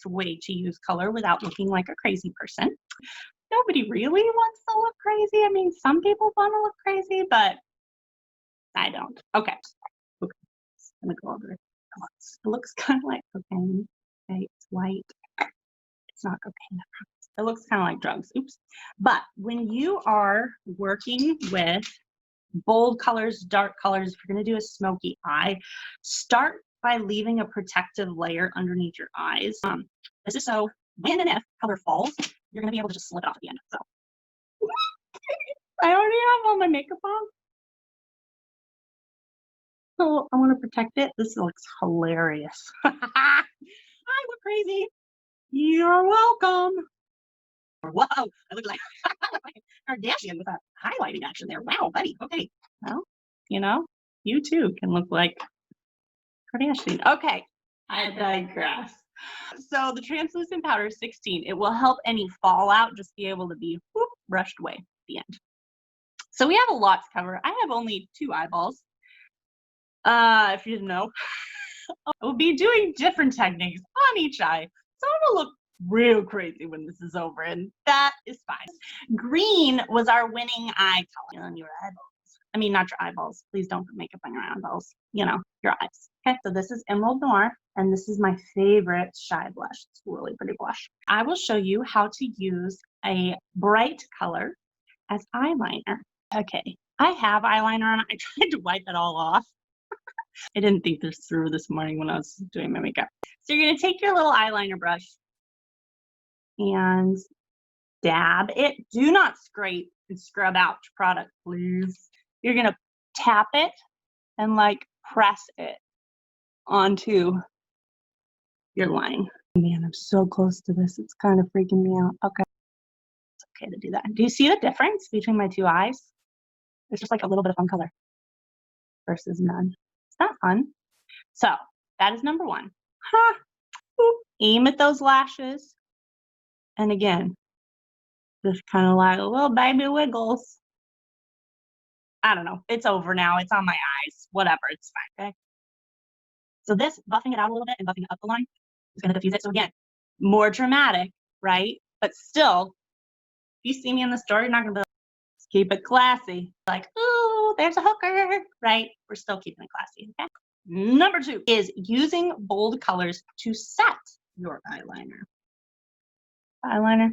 way to use color without looking like a crazy person. Nobody really wants to look crazy. I mean, some people want to look crazy, but I don't. Okay. I'm gonna go over it. It looks kind of like cocaine. Okay, it's white. It's not cocaine. It looks kind of like drugs. Oops. But when you are working with bold colors, dark colors, if you're going to do a smoky eye, start by leaving a protective layer underneath your eyes. This is so when and if color falls, you're going to be able to just slip it off at the end. So I already have all my makeup on. So I want to protect it. This looks hilarious. I look crazy. You're welcome. Whoa, I look like Kardashian with that highlighting action there. Wow, buddy. Okay. Well, you know, you too can look like Kardashian. Okay, I digress. So the translucent powder 16, it will help any fallout just be able to be whoop, brushed away at the end. So we have a lot to cover. I have only 2 eyeballs. If you didn't know, we'll be doing different techniques on each eye. So I'm gonna look real crazy when this is over, and that is fine. Green was our winning eye color on your eyeballs. I mean, not your eyeballs. Please don't put makeup on your eyeballs. You know, your eyes. Okay, so this is Emerald Noir, and this is my favorite shy blush. It's a really pretty blush. I will show you how to use a bright color as eyeliner. Okay, I have eyeliner on. I tried to wipe it all off. I didn't think this through this morning when I was doing my makeup. So you're going to take your little eyeliner brush and dab it. Do not scrape and scrub out your product, please. You're going to tap it and like press it onto your line. Man, I'm so close to this. It's kind of freaking me out. Okay. It's okay to do that. Do you see the difference between my 2 eyes? There's just like a little bit of fun color versus none. It's not fun. So that is number 1. Aim at those lashes. And again, just kind of like a little baby wiggles. I don't know. It's over now. It's on my eyes. Whatever. It's fine. Okay. So this, buffing it out a little bit and buffing up the line is going to diffuse it. So again, more dramatic, right? But still, if you see me in the store, you're not going to be like, keep it classy. Like, ooh, there's a hooker, right? We're still keeping it classy, okay? Number 2 is using bold colors to set your eyeliner. Eyeliner.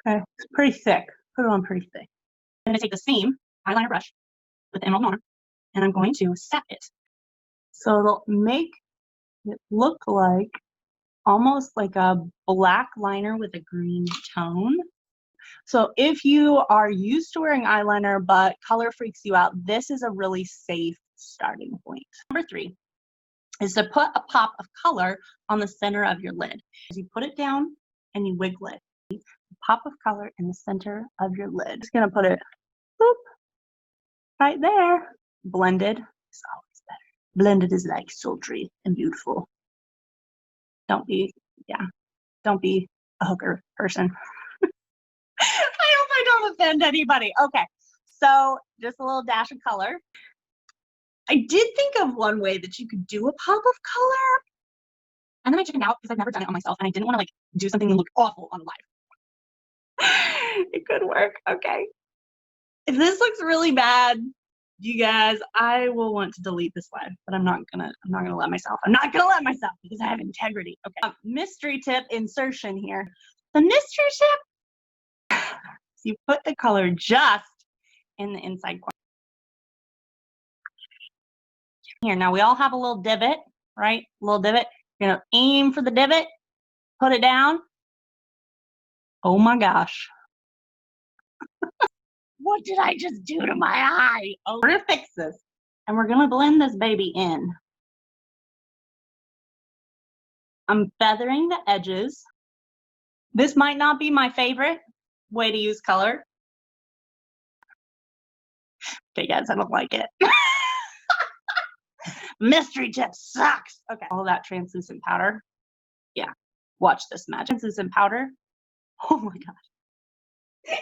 Okay, it's pretty thick. Put it on pretty thick. I'm going to take the same eyeliner brush with Emerald Noir, and I'm going to set it. So it'll make it look like almost like a black liner with a green tone. So if you are used to wearing eyeliner but color freaks you out, this is a really safe starting point. Number 3 is to put a pop of color on the center of your lid. As you put it down and you wiggle it, a pop of color in the center of your lid. Just gonna put it boop, right there. Blended is always better. Blended is like sultry and beautiful. Don't be a hooker person. I hope I don't offend anybody. Okay, so just a little dash of color. I did think of one way that you could do a pop of color, and then I chickened out because I've never done it on myself, and I didn't want to like do something that looked awful on live. It could work. Okay. If this looks really bad, you guys, I will want to delete this live, but I'm not gonna let myself. I'm not gonna let myself because I have integrity. Okay. Mystery tip insertion here. The mystery tip. So you put the color just in the inside corner. Here, now we all have a little divot, right? A little divot. You're gonna aim for the divot, put it down. Oh my gosh. What did I just do to my eye? Oh, we're gonna fix this. And we're gonna blend this baby in. I'm feathering the edges. This might not be my favorite way to use color. Okay, guys, I don't like it. Mystery tip sucks. Okay, all that translucent powder. Yeah, watch this magic. Translucent powder. Oh my gosh.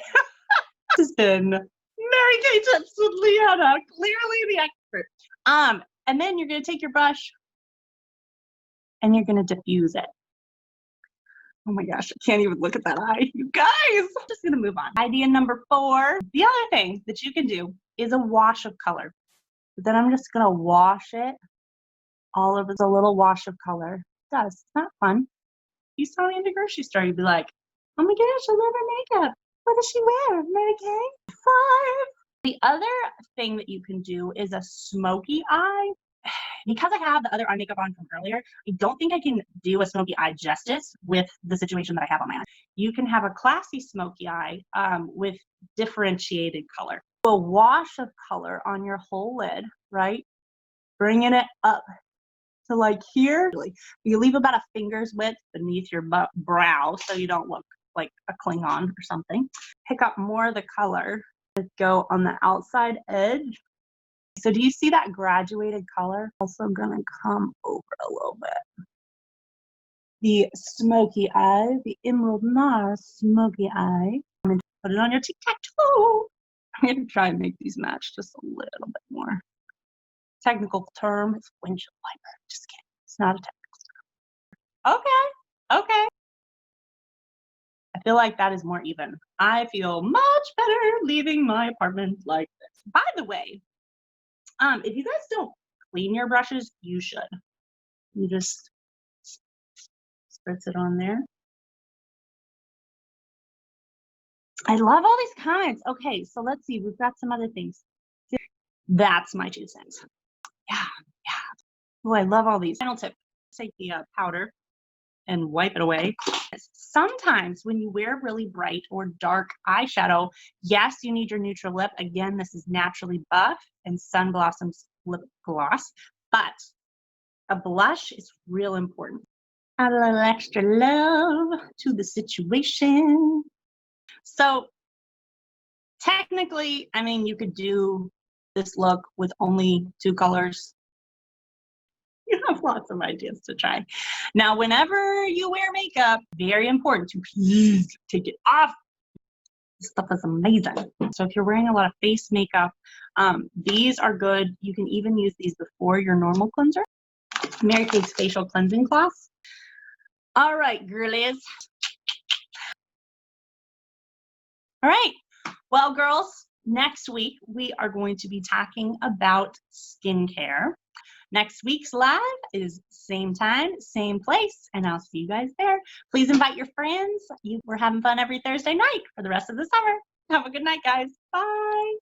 This has been Mary Kay Tips with Leanna, clearly the expert. And then you're gonna take your brush and you're gonna diffuse it. Oh my gosh, I can't even look at that eye. You guys, I'm just gonna move on. Idea number 4. The other thing that you can do is a wash of color. But then I'm just gonna wash it all over, the little wash of color. It does. It's not fun. You saw me in the grocery store, you'd be like, oh my gosh, I love her makeup. What does she wear? Mary Kay? 5. The other thing that you can do is a smoky eye. Because I have the other eye makeup on from earlier, I don't think I can do a smoky eye justice with the situation that I have on my eye. You can have a classy smoky eye with differentiated color. A wash of color on your whole lid, right? Bringing it up to like here. You leave about a finger's width beneath your brow so you don't look like a Klingon or something. Pick up more of the color. Go on the outside edge. So do you see that graduated color? Also gonna come over a little bit. The smoky eye, the Emerald Noir smoky eye. I'm gonna put it on your tic-tac-toe. I'm gonna try and make these match just a little bit more. Technical term is windshield wiper. Just kidding. It's not a technical term. Okay. I feel like that is more even. I feel much better leaving my apartment like this. By the way, if you guys don't clean your brushes, you should. You just spritz it on there. I love all these kinds. Okay, so let's see. We've got some other things. That's my 2 cents. Yeah. Oh, I love all these. Final tip: take the powder and wipe it away. Sometimes when you wear really bright or dark eyeshadow, yes, you need your neutral lip. Again, this is Naturally Buff and Sun Blossoms lip gloss, but a blush is real important. Add a little extra love to the situation. So technically, I mean, you could do this look with only 2 colors. You have lots of ideas to try. Now, whenever you wear makeup, very important to please take it off. This stuff is amazing. So if you're wearing a lot of face makeup, these are good. You can even use these before your normal cleanser. Mary Kay's facial cleansing cloth. All right, girlies. All right. Well, girls, next week we are going to be talking about skincare. Next week's live is same time, same place, and I'll see you guys there. Please invite your friends. We're having fun every Thursday night for the rest of the summer. Have a good night, guys. Bye.